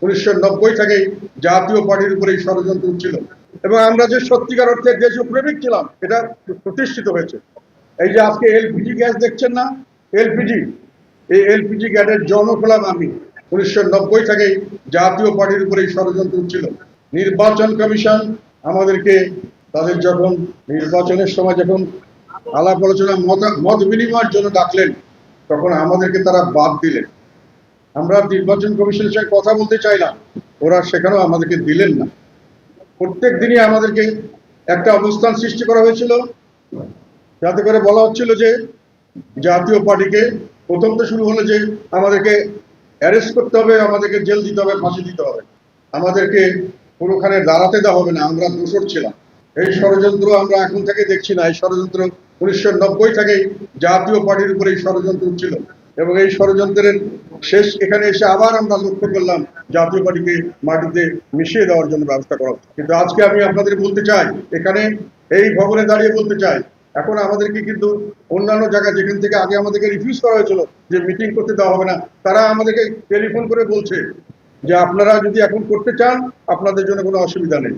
1990 থেকেই জাতীয় পার্টির উপরে এই ষড়যন্ত্র ছিল এবং আমরা যে সত্যিকার অর্থে দেশপ্রেমিক ছিলাম এটা প্রতিষ্ঠিত হয়েছে। এই যে আজকে এলপিজি গ্যাস দেখছেন না, এলপিজি, এই এলপিজি গ্যাসের জনক হলাম আমি। 1990 থেকেই জাতীয় পার্টির উপরে এই ষড়যন্ত্র ছিল। নির্বাচন কমিশন আমাদেরকে তাদের যখন নির্বাচনের সময় যখন আলাপ আলোচনা মত বিনিময়ের জন্য ডাকলেন, তখন আমাদেরকে তারা বাদ দিলেন। আমরা নির্বাচন কমিশনের সঙ্গে কথা বলতে চাইলাম, ওরা সেখানেও আমাদেরকে দিলেন না। প্রত্যেক দিনই আমাদেরকে একটা অবস্থান সৃষ্টি করা হয়েছিল, যাতে করে বলা হচ্ছিল যে জাতীয় পার্টিকে প্রথম তো শুরু হলো যে আমাদেরকে অ্যারেস্ট করতে হবে, আমাদেরকে জেল দিতে হবে, ফাঁসি দিতে হবে, আমাদেরকে পুরোখানে দাঁড়াতে দেওয়া হবে না, আমরা দোষর ছিলাম। এই ষড়যন্ত্র আমরা এখন থেকে দেখছি না, এই ষড়যন্ত্র 1990 থেকেই জাতীয় পার্টির উপরে এই ষড়যন্ত্র ছিল এবং এই ষড়যন্ত্রের শেষ এখানে এসে আবার আমরা লক্ষ্য করলাম জাতীয় পার্টিকে মাটিতে মিশিয়ে দেওয়ার জন্য ব্যবস্থা করা হচ্ছে। কিন্তু আজকে আমি আপনাদের বলতে চাই, এখানে এই ভবনে দাঁড়িয়ে বলতে চাই, এখন আমাদেরকে কিন্তু অন্যান্য জায়গায় যেখান থেকে আগে আমাদেরকে রিফিউজ করা হয়েছিল যে মিটিং করতে দেওয়া হবে না, তারা আমাদেরকে টেলিফোন করে বলছে যে আপনারা যদি এখন করতে চান আপনাদের জন্য কোনো অসুবিধা নেই,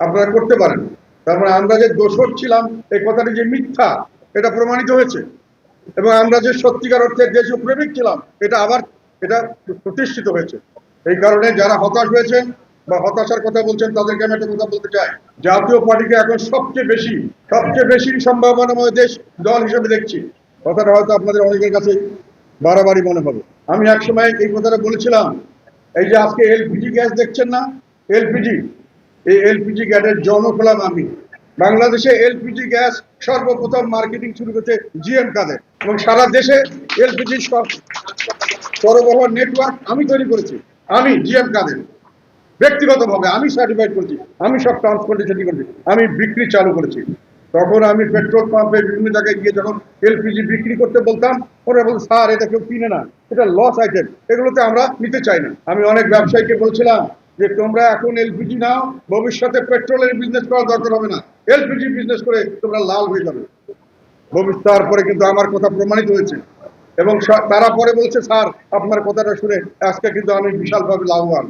আপনারা করতে পারেন। তার মানে আমরা যে দোষর ছিলাম এই কথাটি যে মিথ্যা এটা প্রমাণিত হয়েছে এবং আমরা যে সত্যিকার অর্থে দেশপ্রেমিক ছিলাম এটা প্রতিষ্ঠিত হয়েছে। এই কারণে যারা হতাশ হয়েছেন বা হতাশার কথা বলছেন তাদেরকে আমি একটা কথা বলতে চাই, জাতীয় পার্টিকে এখন সবচেয়ে বেশি সম্ভাবনাময় দল হিসেবে দেখছি। কথাটা হয়তো আপনাদের অনেকের কাছে বাড়াবাড়ি মনে হবে। আমি একসময় এই কথাটা বলেছিলাম, এই যে আজকে এলপিজি গ্যাস দেখছেন না, এলপিজি, এই এলপিজি গ্যাসের জনক হলাম আমি। বাংলাদেশে এলপিজি গ্যাস সর্বপ্রথম মার্কেটিং শুরু করেছে জিএম কাদের এবং সারা দেশে এলপিজি সরবরাহ নেটওয়ার্ক আমি তৈরি করেছি, আমি জিএম কাদের ব্যক্তিগতভাবে আমি সার্টিফাইড করেছি, আমি সব ট্রান্সপোর্টেশন করেছি, আমি বিক্রি চালু করেছি। তখন আমি পেট্রোল পাম্পে বিভিন্ন জায়গায় গিয়ে যখন এলপিজি বিক্রি করতে বলতাম, ওরা বলতো স্যার এটা কেউ কিনে না, এটা লস আইটেম, এগুলোতে আমরা নিতে চাই না। আমি অনেক ব্যবসায়ীকে বলছিলাম যে তোমরা এখন এলপিজি নাও, ভবিষ্যতে পেট্রোলের বিজনেস করার দরকার হবে না, এলপিজি বিজনেস করে তোমরা লাল হয়ে যাবে। তারপরে কিন্তু আমার কথা প্রমাণিত হয়েছে এবং তারা পরে বলছে স্যার আপনার কথাটা শুনে আজকে কিন্তু আমি বিশালভাবে লাভবান।